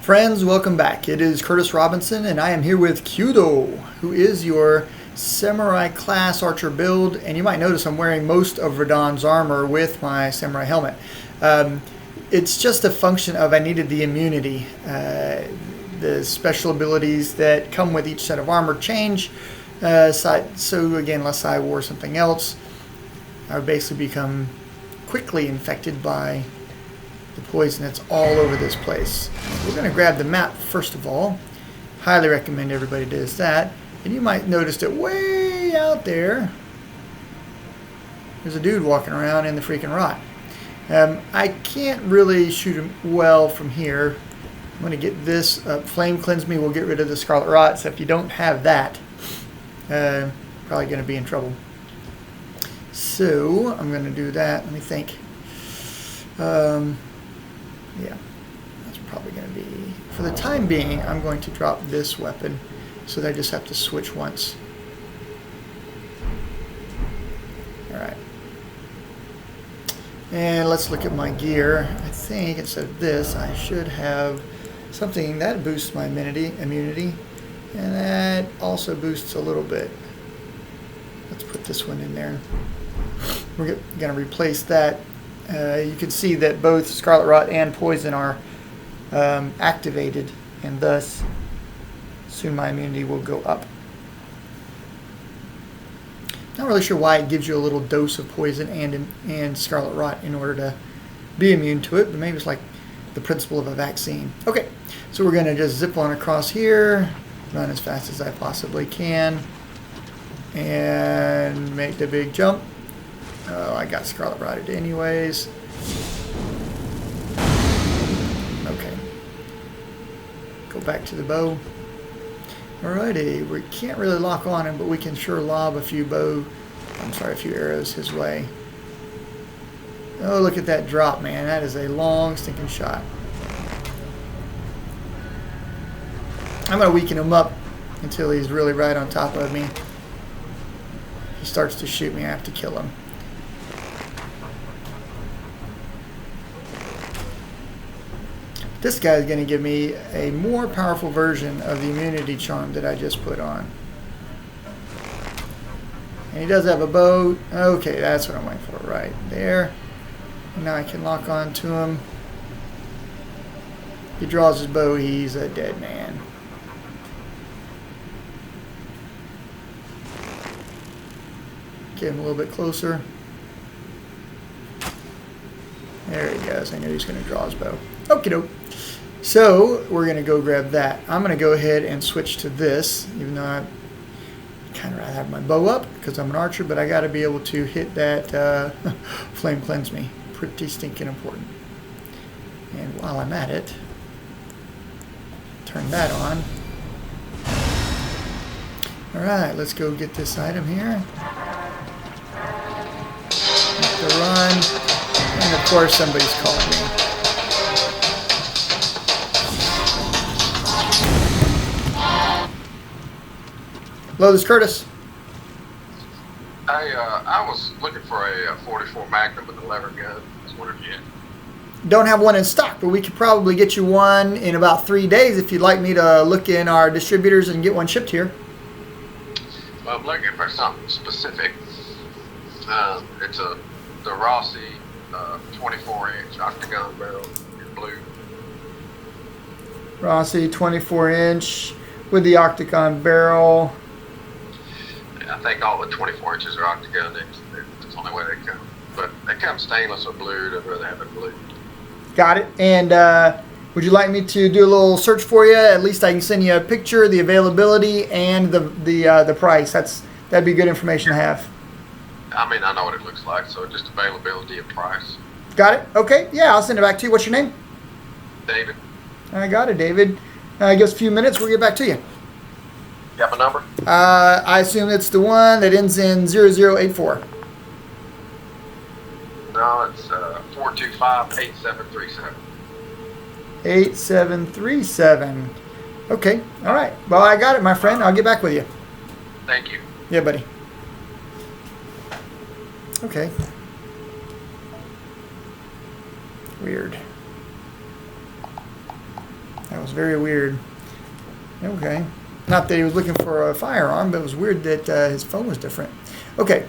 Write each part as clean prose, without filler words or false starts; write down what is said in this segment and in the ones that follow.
Friends, welcome back. It is Curtis Robinson, and I am here with Kudo, who is your Samurai class archer build. And you might notice I'm wearing most of Radon's armor with my Samurai helmet. It's just a function of I needed the immunity. The special abilities that come with each set of armor change. So again, unless I wore something else, I would basically become quickly infected by the poison that's all over this place. We're going to grab the map first of all. Highly recommend everybody does that. And you might notice that way out there, there's a dude walking around in the freaking rot. I can't really shoot him well from here. I'm going to get this flame cleanse me. We'll get rid of the scarlet rot. So if you don't have that, probably going to be in trouble. So I'm going to do that. Let me think. Yeah, that's probably going to be, for the time being, I'm going to drop this weapon so that I just have to switch once. Alright. And let's look at my gear. I think instead of this, I should have something that boosts my immunity, and that also boosts a little bit. Let's put this one in there. We're going to replace that. You can see that both Scarlet Rot and Poison are activated, and thus soon my immunity will go up. Not really sure why it gives you a little dose of Poison and Scarlet Rot in order to be immune to it, but maybe it's like the principle of a vaccine. Okay, so we're going to just zip on across here, run as fast as I possibly can, and make the big jump. Oh, I got Scarlet Rotted anyways. Okay. Go back to the bow. Alrighty, we can't really lock on him, but we can sure lob a few arrows his way. Oh, look at that drop, man. That is a long, stinking shot. I'm going to weaken him up until he's really right on top of me. He starts to shoot me, I have to kill him. This guy is going to give me a more powerful version of the immunity charm that I just put on. And he does have a bow. Okay, that's what I'm waiting for right there. And now I can lock on to him. If he draws his bow, he's a dead man. Get him a little bit closer. There he goes. I knew he was going to draw his bow. Okie doke. So we're going to go grab that. I'm going to go ahead and switch to this, even though I kind of rather have my bow up because I'm an archer, but I got to be able to hit that flame cleanse me. Pretty stinking important. And while I'm at it, turn that on. Alright, let's go get this item here. Make the run. And of course somebody's calling me. Hello, this is Curtis. I was looking for a 44 Magnum with a lever gun. I was wondering if you had. Don't have one in stock, but we could probably get you one in about 3 days if you'd like me to look in our distributors and get one shipped here. Well, I'm looking for something specific. It's the Rossi 24-inch octagon barrel in blue. Rossi 24-inch with the octagon barrel. I think all the 24 inches are octagon. That's the only way they come. But they come stainless or blue. I'd rather have it blue. Got it. And would you like me to do a little search for you? At least I can send you a picture, the availability, and the price. That'd be good information to have. I mean, I know what it looks like, so just availability and price. Got it? Okay. Yeah, I'll send it back to you. What's your name? David. I got it, David. Give us a few minutes. We'll get back to you. You have a number? I assume it's the one that ends in 0084. No, it's 425-8737. 8737. Okay. All right. Well, I got it, my friend. I'll get back with you. Thank you. Yeah, buddy. Okay. Weird. That was was very weird. Okay. Not that he was looking for a firearm, but it was weird that his phone was different. Okay.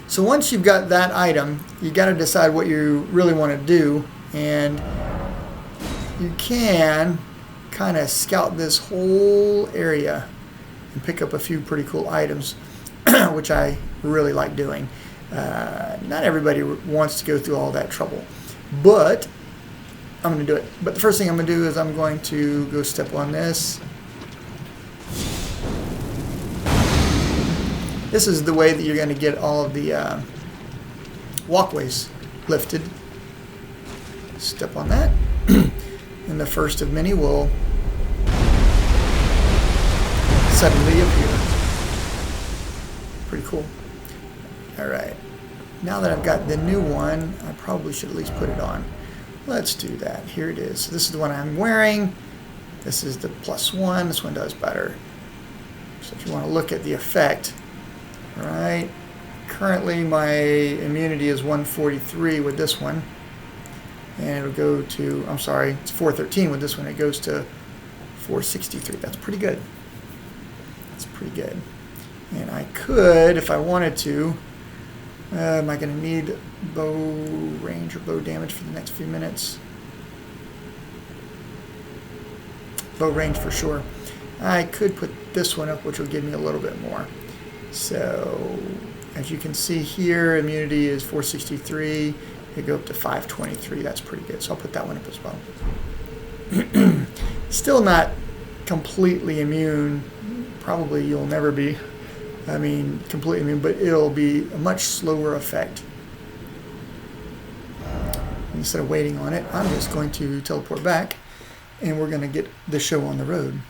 So once you've got that item, you got to decide what you really want to do. And you can kind of scout this whole area and pick up a few pretty cool items, which I really like doing. Not everybody wants to go through all that trouble, but I'm going to do it. But the first thing I'm going to do is I'm going to go step on this. This is the way that you're going to get all of the walkways lifted. Step on that. And the first of many will suddenly appear. Pretty cool. Alright. Now that I've got the new one, I probably should at least put it on. Let's do that. Here it is. So this is the one I'm wearing. This is the +1. This one does better. So if you want to look at the effect, right? Currently my immunity is 143 with this one. And it'll go to, I'm sorry, it's 413 with this one. It goes to 463. That's pretty good. That's pretty good. And I could, if I wanted to, am I going to need bow range or bow damage for the next few minutes? Bow range for sure. I could put this one up, which will give me a little bit more. So, as you can see here, immunity is 463. It go up to 523. That's pretty good. So I'll put that one up as well. Still not completely immune. Probably you'll never be, completely immune, but it'll be a much slower effect. Instead of waiting on it, I'm just going to teleport back, and we're going to get the show on the road.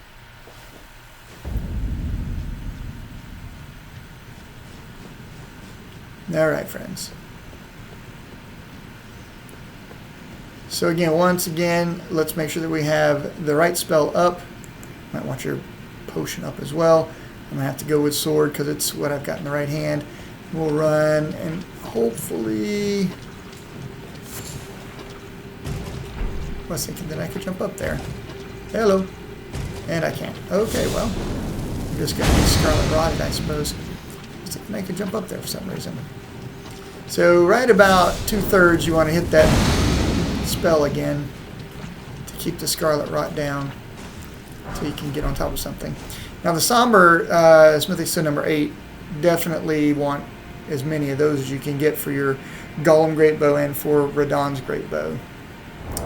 All right, friends. So again, once again, let's make sure that we have the right spell up. Might want your potion up as well. I'm going to have to go with sword because it's what I've got in the right hand. We'll run and hopefully... I was thinking that I could jump up there. Hello. And I can't. Okay, well, I'm just going to be Scarlet Rotted, I suppose. I was thinking I could jump up there for some reason. So right about 2/3 you want to hit that spell again to keep the Scarlet Rot down so you can get on top of something. Now the Somber Smithy Stone number 8, definitely want as many of those as you can get for your Golem Great Bow and for Radahn's Great Bow.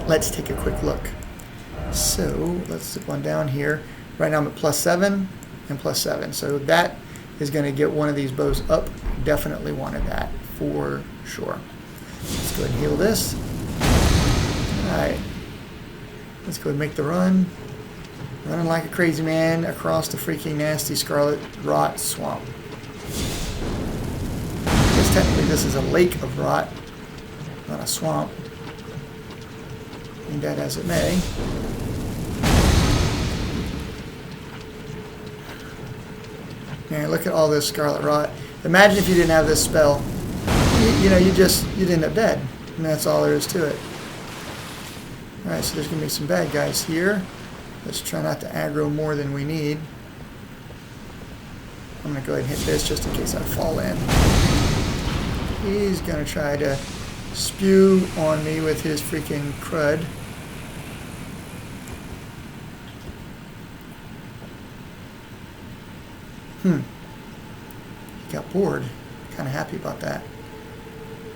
Let's take a quick look. So let's zip on down here. Right now I'm at +7 and +7. So that is going to get one of these bows up. Definitely wanted that for sure. Let's go ahead and heal this. Alright. Let's go ahead and make the run. Running like a crazy man across the freaking nasty Scarlet Rot swamp. I guess technically this is a lake of rot, not a swamp. Be that as it may. Man, look at all this Scarlet Rot. Imagine if you didn't have this spell. You'd end up dead. And that's all there is to it. Alright, so there's going to be some bad guys here. Let's try not to aggro more than we need. I'm going to go ahead and hit this just in case I fall in. He's going to try to spew on me with his freaking crud. He got bored. Kind of happy about that. I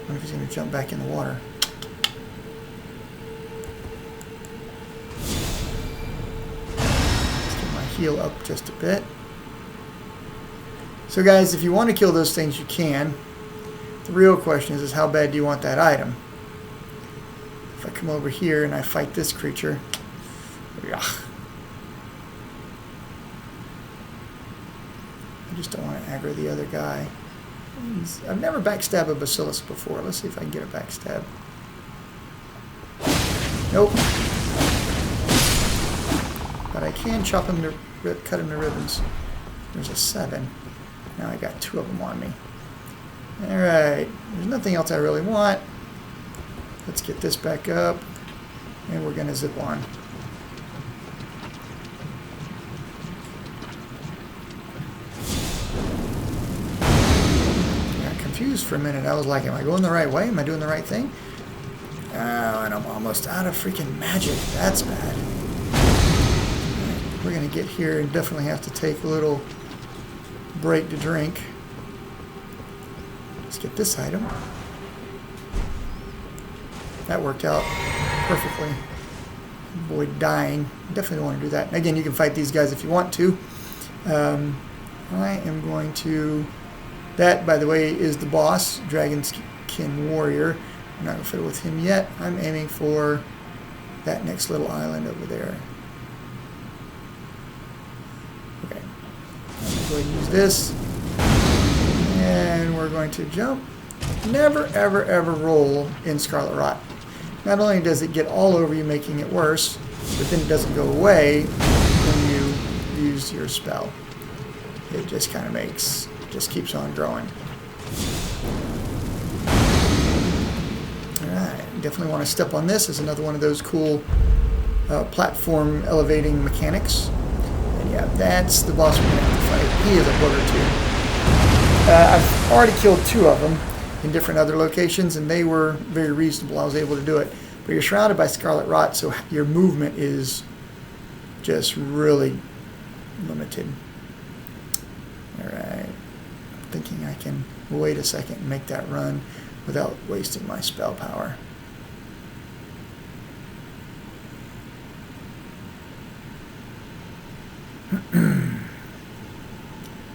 wonder if he's going to jump back in the water. Let's get my heal up just a bit. So guys, if you want to kill those things, you can. The real question is how bad do you want that item? If I come over here and I fight this creature, ugh. I just don't want to aggro the other guy. I've never backstabbed a Basilisk before. Let's see if I can get a backstab. Nope. But I can chop him to cut him to ribbons. There's a 7. Now I got 2 of them on me. Alright. There's nothing else I really want. Let's get this back up. And we're going to zip on. confused for a minute. I was like, am I going the right way? Am I doing the right thing? Oh, and I'm almost out of freaking magic. That's bad. Right, we're going to get here and definitely have to take a little break to drink. Let's get this item. That worked out perfectly. Avoid dying. Definitely don't want to do that. Again, you can fight these guys if you want to. I am going to... That, by the way, is the boss, Dragonskin Warrior. I'm not going to fiddle with him yet. I'm aiming for that next little island over there. Okay. I'm going to go ahead and use this. And we're going to jump. Never, ever, ever roll in Scarlet Rot. Not only does it get all over you, making it worse, but then it doesn't go away when you use your spell. It just kind of just keeps on growing. Alright, definitely want to step on this. It's another one of those cool platform elevating mechanics. And yeah, that's the boss we're going to have to fight. He is a booger too. I've already killed 2 of them in different other locations, and they were very reasonable. I was able to do it. But you're surrounded by Scarlet Rot, so your movement is just really limited. Alright. I'm thinking I can wait a second and make that run without wasting my spell power.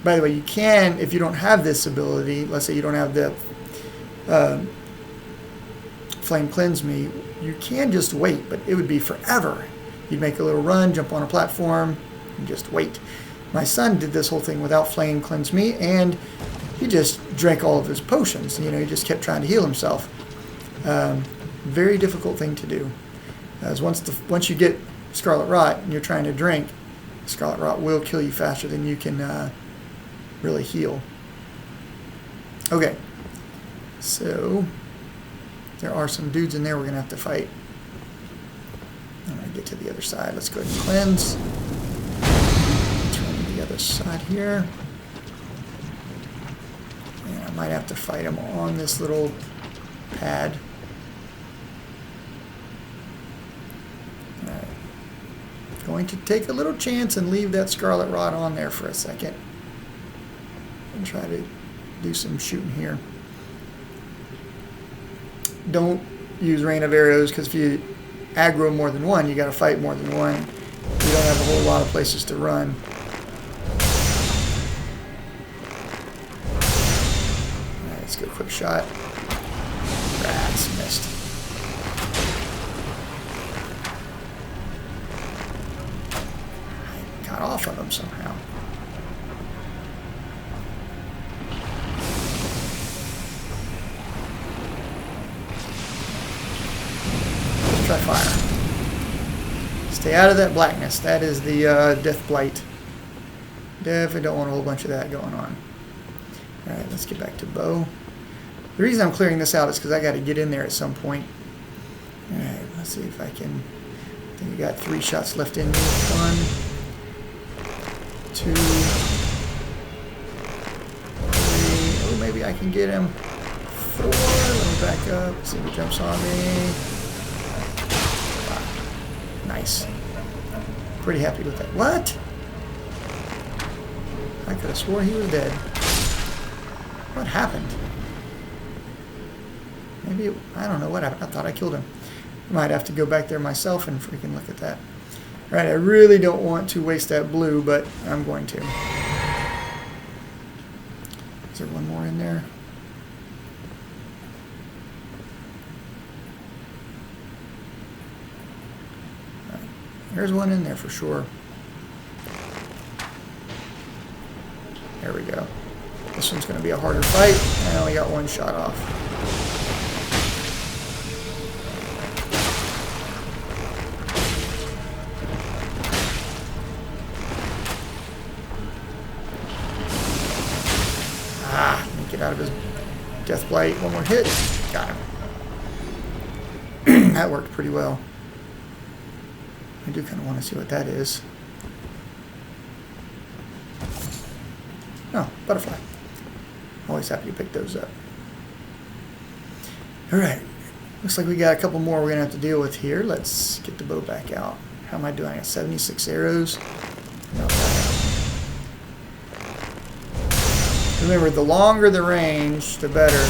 By the way, you can, if you don't have this ability, let's say you don't have the Flame Cleanse Me, you can just wait, but it would be forever. You'd make a little run, jump on a platform, and just wait. My son did this whole thing without Flame Cleanse Me, and he just drank all of his potions. You know, he just kept trying to heal himself. Very difficult thing to do. As once you get Scarlet Rot and you're trying to drink, Scarlet Rot will kill you faster than you can really heal. Okay, so there are some dudes in there we're going to have to fight. I'm going to get to the other side. Let's go ahead and cleanse. Turn to the other side here. And I might have to fight him on this little pad. Alright. Going to take a little chance and leave that Scarlet Rot on there for a second. And try to do some shooting here. Don't use rain of arrows, because if you aggro more than one, you got to fight more than one. You don't have a whole lot of places to run. Alright, let's go quick shot. Rats, missed. I got off of him somehow. Try fire. Stay out of that blackness. That is the Death Blight. Definitely don't want a whole bunch of that going on. Alright, let's get back to bow. The reason I'm clearing this out is because I got to get in there at some point. Alright, let's see if I can... I think we got 3 shots left in me. 1, 2, 3. Oh, maybe I can get him. 4. Let me back up. See if he jumps on me. Nice. Pretty happy with that. What? I could have swore he was dead. What happened? Maybe, I don't know what happened. I thought I killed him. I might have to go back there myself and freaking look at that. Alright, I really don't want to waste that blue, but I'm going to. Is there one more in there? There's one in there for sure. There we go. This one's going to be a harder fight. I only got 1 shot off. Let me get out of his Death Blight. 1 more hit. Got him. That worked pretty well. I do kind of want to see what that is. Oh, butterfly. Always happy to pick those up. Alright. Looks like we got a couple more we're going to have to deal with here. Let's get the bow back out. How am I doing? I got 76 arrows. Not bad. Remember, the longer the range, the better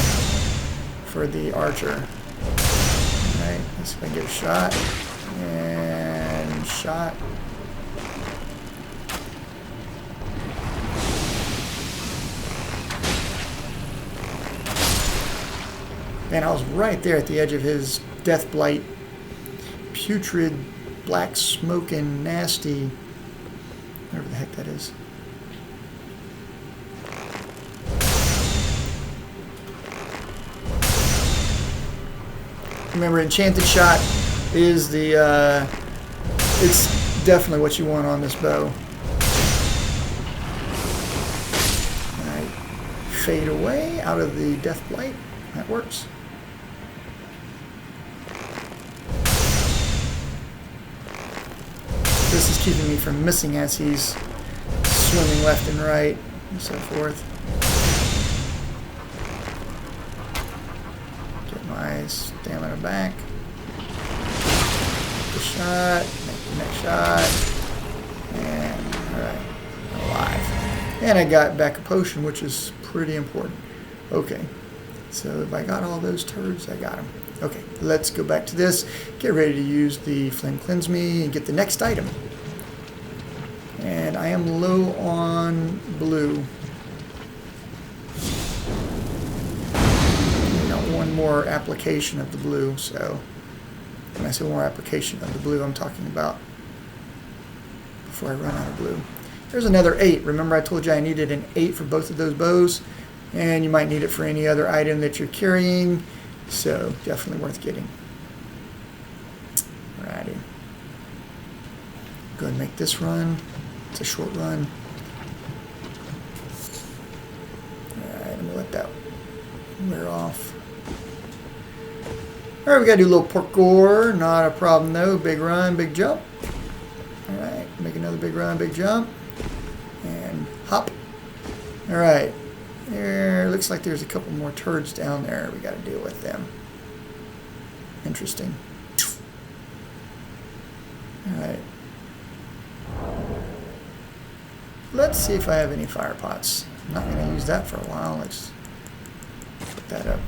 for the archer. Alright, let's see if I can get a shot. And shot. Man, I was right there at the edge of his death blight. Putrid, black, smoking, nasty. Whatever the heck that is. Remember, enchanted shot is the, it's definitely what you want on this bow. Alright, fade away out of the death blight. That works. This is keeping me from missing as he's swimming left and right and so forth. Get my stamina back. Make the shot. Make the next shot. And, alright. Alive. And I got back a potion, which is pretty important. Okay. So if I got all those turds, I got them. Okay, let's go back to this. Get ready to use the Flame Cleanse Me and get the next item. And I am low on blue. I got one more application of the blue, so when I say one more application of the blue, I'm talking about before I run out of blue. There's another 8. Remember I told you I needed an 8 for both of those bows? And you might need it for any other item that you're carrying. So, definitely worth getting. Alrighty. Go ahead and make this run. It's a short run. Alright, I'm going to let that wear off. Alright, we got to do a little parkour. Not a problem though. Big run, big jump. Alright, make another big run, big jump. And hop. Alright. There looks like there's a couple more turds down there. We got to deal with them. Interesting. Alright. Let's see if I have any fire pots. I'm not going to use that for a while. Let's put that up.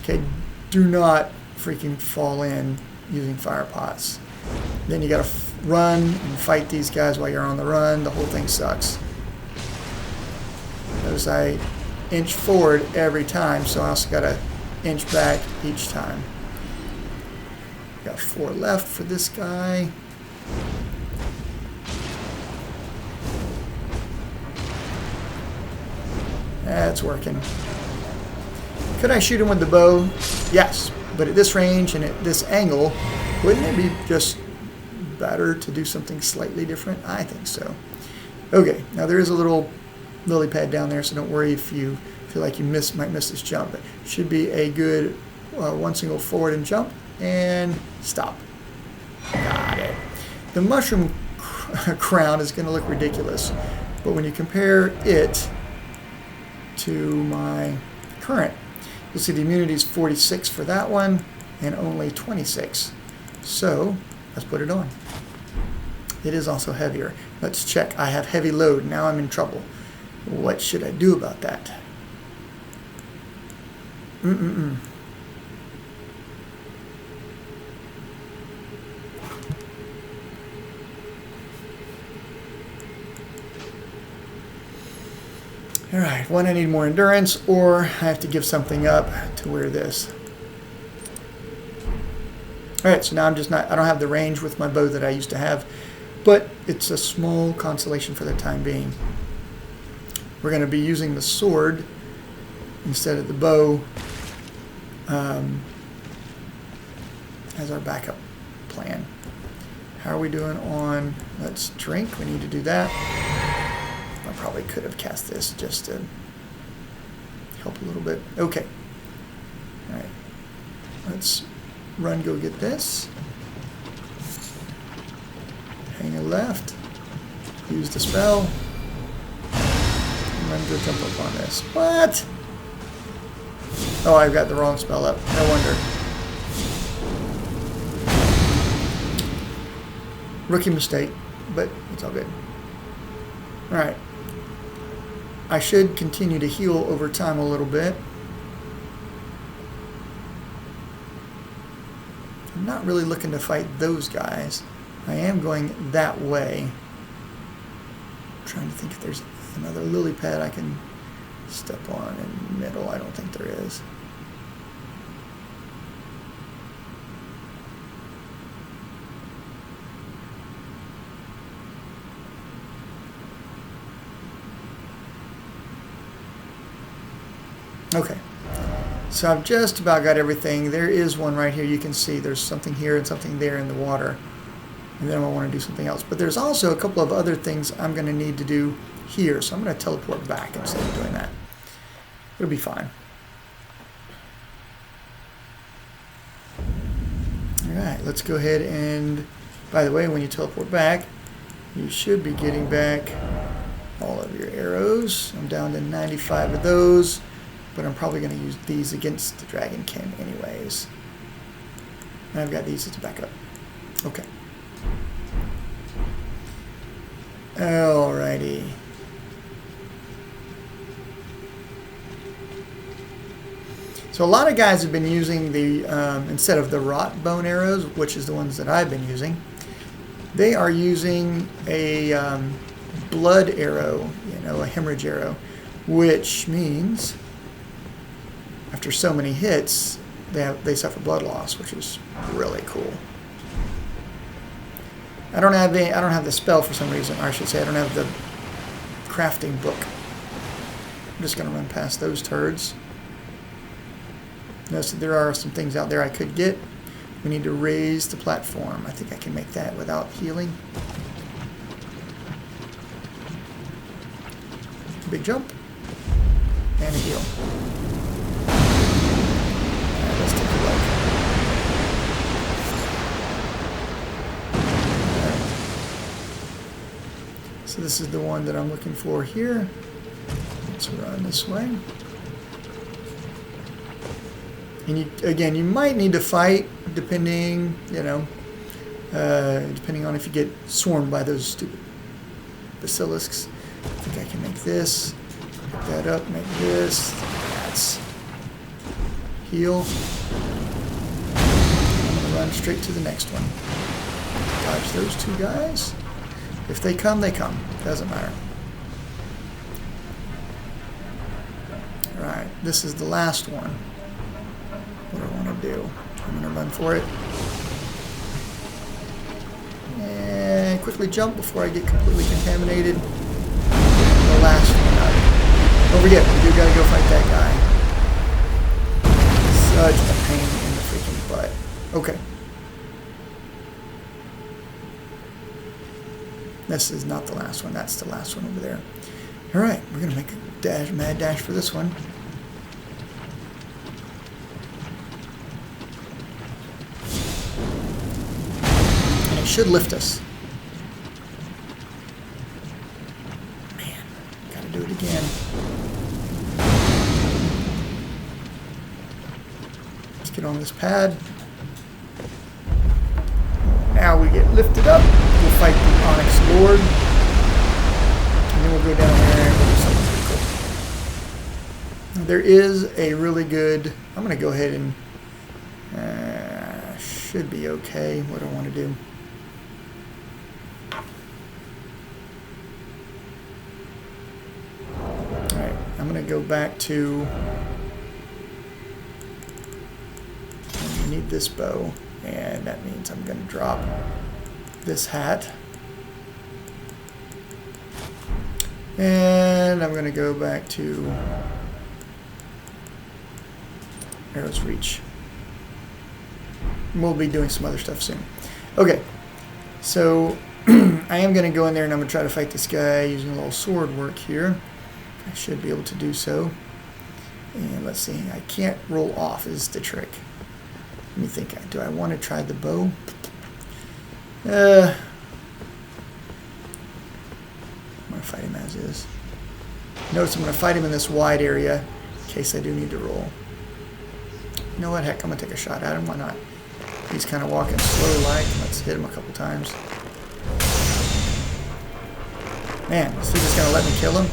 Okay, do not freaking fall in using fire pots. Then you got to run and fight these guys while you're on the run. The whole thing sucks. Notice I inch forward every time, so I also got to inch back each time. Got 4 left for this guy. That's working. Could I shoot him with the bow? Yes, but at this range and at this angle, wouldn't it be just better to do something slightly different? I think so. Okay, now there is a little lily pad down there, so don't worry if you feel like you might miss this jump. It should be a good one single forward and jump and stop. Got it. The mushroom crown is going to look ridiculous, but when you compare it to my current, you'll see the immunity is 46 for that one and only 26. So let's put it on. It is also heavier. Let's check. I have heavy load. Now I'm in trouble. What should I do about that? Alright, one, I need more endurance, or I have to give something up to wear this. Alright, so now I don't have the range with my bow that I used to have, but it's a small consolation for the time being. We're going to be using the sword instead of the bow as our backup plan. How are we doing on, let's drink, we need to do that. I probably could have cast this just to help a little bit. Okay. Alright. Let's run, go get this. Hang a left. Use the spell. And run, go jump up on this. What? Oh, I've got the wrong spell up. No wonder. Rookie mistake, but it's all good. Alright. I should continue to heal over time a little bit. I'm not really looking to fight those guys. I am going that way. I'm trying to think if there's another lily pad I can step on in the middle. I don't think there is. Okay, so I've just about got everything. There is one right here. You can see there's something here and something there in the water. And then I want to do something else. But there's also a couple of other things I'm going to need to do here. So I'm going to teleport back instead of doing that. It'll be fine. Alright, let's go ahead and, by the way, when you teleport back, you should be getting back all of your arrows. I'm down to 95 of those. But I'm probably going to use these against the Dragonkin anyways. And I've got these as a backup. Okay. Alrighty. So a lot of guys have been using the, instead of the rot bone arrows, which is the ones that I've been using, they are using a blood arrow, a hemorrhage arrow, which means after so many hits, they suffer blood loss, which is really cool. I don't have the spell for some reason, or I should say I don't have the crafting book. I'm just going to run past those turds. Notice that there are some things out there I could get. We need to raise the platform. I think I can make that without healing. Big jump. And a heal. Let's take a look. So this is the one that I'm looking for here. Let's run this way. And again, you might need to fight depending, depending on if you get swarmed by those stupid basilisks. I think I can make this. Pick that up, make this. That's heal. I'm going to run straight to the next one. Dodge those two guys. If they come, they come. Doesn't matter. Alright, this is the last one. What do I want to do? I'm going to run for it. And quickly jump before I get completely contaminated. The last one up. Don't forget, we do got to go fight that guy. Such a pain in the freaking butt. Okay. This is not the last one. That's the last one over there. Alright, we're going to make a mad dash for this one. And it should lift us. Man, gotta do it again. Let's get on this pad. Now we get lifted up. We'll fight the Onyx Lord. And then we'll go down there and we'll do something pretty cool. There is a really good... I'm going to go ahead and... should be okay. What do I want to do? Alright, I'm going to go back to... I need this bow. And that means I'm going to drop this hat. And I'm going to go back to Arrow's Reach. We'll be doing some other stuff soon. Okay, so I am going to go in there and I'm going to try to fight this guy using a little sword work here. I should be able to do so. And let's see, I can't roll off is the trick. Let me think, do I want to try the bow? I'm going to fight him as is. Notice I'm going to fight him in this wide area in case I do need to roll. You know what? Heck, I'm going to take a shot at him. Why not? He's kind of walking slow like. Let's hit him a couple times. Man, is he just going to let me kill him?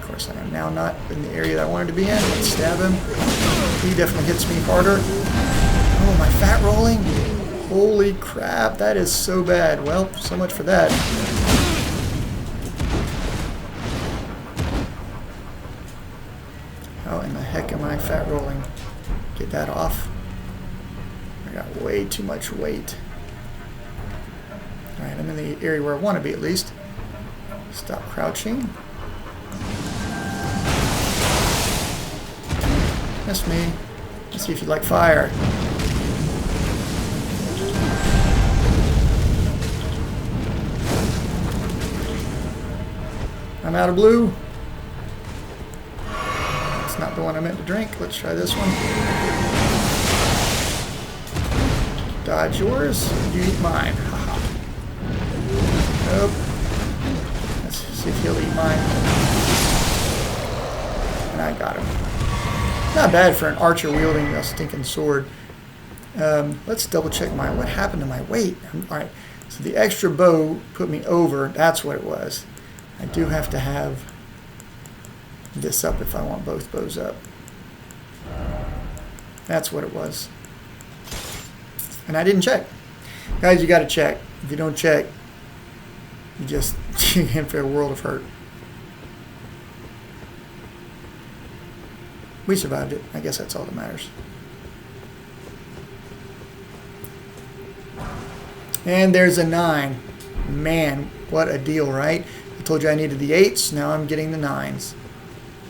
Of course, I am now not in the area that I wanted to be in. Let's stab him. He definitely hits me harder. Oh, my fat rolling? Holy crap, that is so bad. Well, so much for that. How in the heck am I fat rolling? Get that off. I got way too much weight. Alright, I'm in the area where I want to be at least. Stop crouching. That's me. Let's see if you like fire. I'm out of blue. That's not the one I meant to drink. Let's try this one. Dodge yours. You eat mine. Haha. Nope. Let's see if he'll eat mine. And I got him. Not bad for an archer wielding a stinking sword. Let's double check what happened to my weight. Alright, so the extra bow put me over. That's what it was. I do have to have this up if I want both bows up. That's what it was. And I didn't check. Guys, you got to check. If you don't check, you in for a world of hurt. We survived it. I guess that's all that matters. And there's a 9. Man, what a deal, right? I told you I needed the 8s. Now I'm getting the 9s.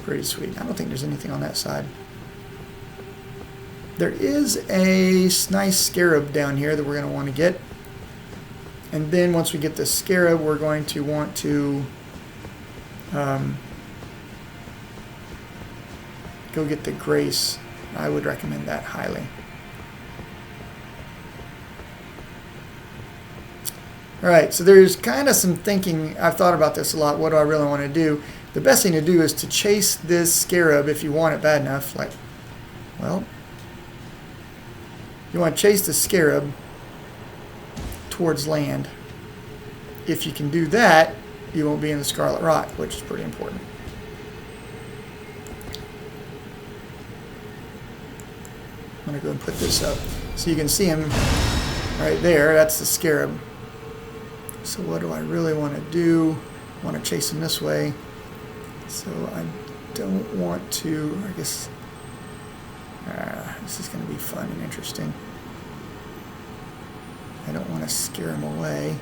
Pretty sweet. I don't think there's anything on that side. There is a nice scarab down here that we're going to want to get. And then once we get the scarab, we're going to want to go get the grace. I would recommend that highly. Alright, so there's kind of some thinking. I've thought about this a lot. What do I really want to do? The best thing to do is to chase this scarab if you want it bad enough. Like, well, you want to chase the scarab towards land. If you can do that, you won't be in the Scarlet Rock, which is pretty important. I'm going to go and put this up so you can see him right there. That's the scarab. So what do I really want to do? I want to chase him this way. So I don't want to, I guess, this is going to be fun and interesting. I don't want to scare him away.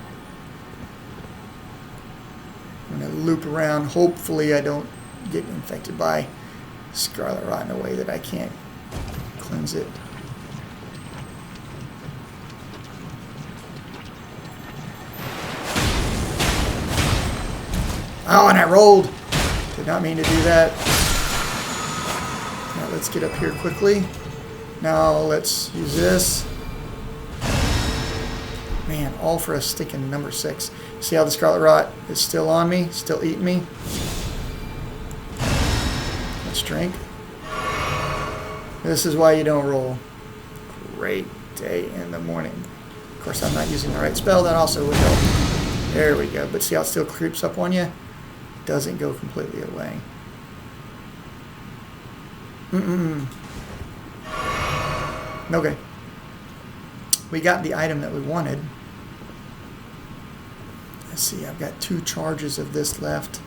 I'm going to loop around. Hopefully I don't get infected by Scarlet Rot in a way that I can't cleanse it. Oh, and I rolled. Did not mean to do that. Now let's get up here quickly. Now let's use this. Man, all for a sticking number 6. See how the Scarlet Rot is still on me? Still eating me? Let's drink. This is why you don't roll. Great day in the morning. Of course, I'm not using the right spell. That also would help. There we go. But see how it still creeps up on you? Doesn't go completely away. Okay. We got the item that we wanted. Let's see, I've got 2 charges of this left.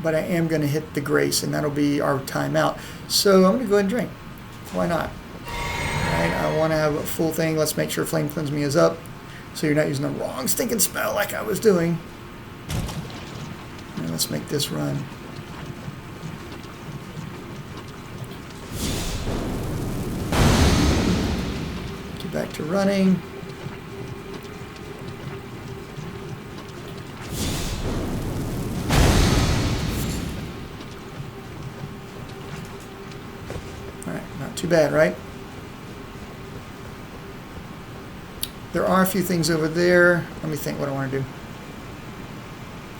But I am going to hit the grace, and that'll be our timeout. So I'm going to go ahead and drink. Why not? Alright, I want to have a full thing. Let's make sure Flame Cleanse Me is up, so you're not using the wrong stinking spell like I was doing. And let's make this run. Get back to running. Alright, not too bad, right? There are a few things over there. Let me think what I want to do.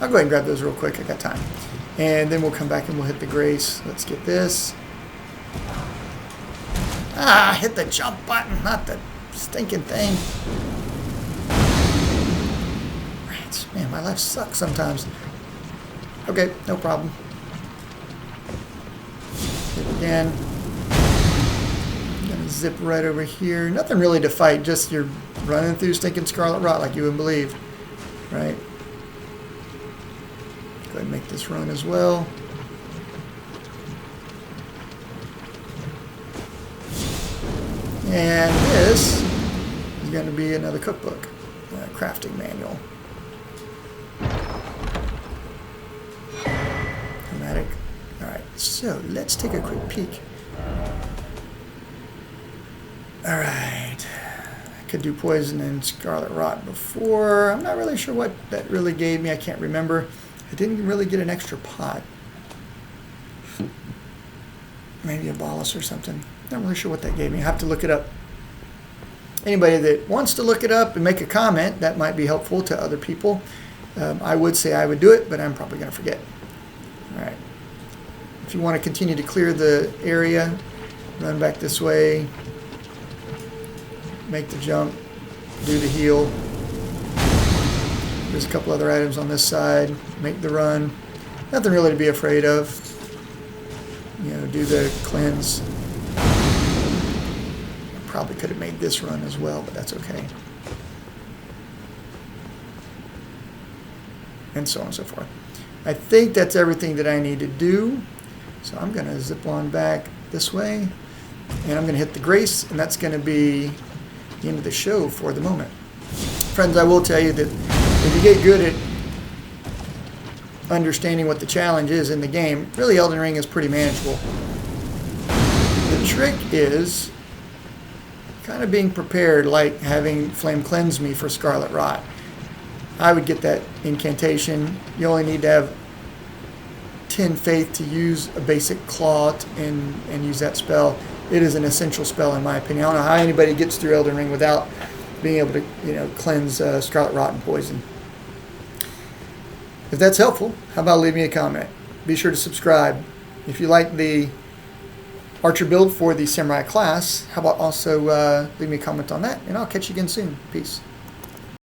I'll go ahead and grab those real quick. I got time. And then we'll come back and we'll hit the grace. Let's get this. Ah, hit the jump button, not the stinking thing. Rats, man, my life sucks sometimes. Okay, no problem. Hit it again. Gonna zip right over here. Nothing really to fight, just you're running through stinking scarlet rot like you wouldn't believe. Right? Go ahead and make this run as well. And this is going to be another cookbook, crafting manual. Dramatic. Alright, so let's take a quick peek. Alright. I could do poison and scarlet rot before. I'm not really sure what that really gave me. I can't remember. I didn't really get an extra pot. Maybe a bolus or something. Not really sure what that gave me. I have to look it up. Anybody that wants to look it up and make a comment, that might be helpful to other people. I would say I would do it, but I'm probably going to forget. All right. If you want to continue to clear the area, run back this way, make the jump, do the heal. There's a couple other items on this side. Make the run. Nothing really to be afraid of. You know, do the cleanse. Probably could have made this run as well, but that's okay. And so on and so forth. I think that's everything that I need to do. So I'm going to zip on back this way. And I'm going to hit the grace, and that's going to be the end of the show for the moment. Friends, I will tell you that if you get good at understanding what the challenge is in the game, really Elden Ring is pretty manageable. The trick is kind of being prepared, like having Flame cleanse me for Scarlet Rot. I would get that incantation. You only need to have 10 faith to use a basic claw and use that spell. It is an essential spell in my opinion. I don't know how anybody gets through Elden Ring without being able to, cleanse Scarlet Rot and poison. If that's helpful, how about leave me a comment? Be sure to subscribe. If you like the Archer build for the Samurai class, how about also leave me a comment on that, and I'll catch you again soon. Peace.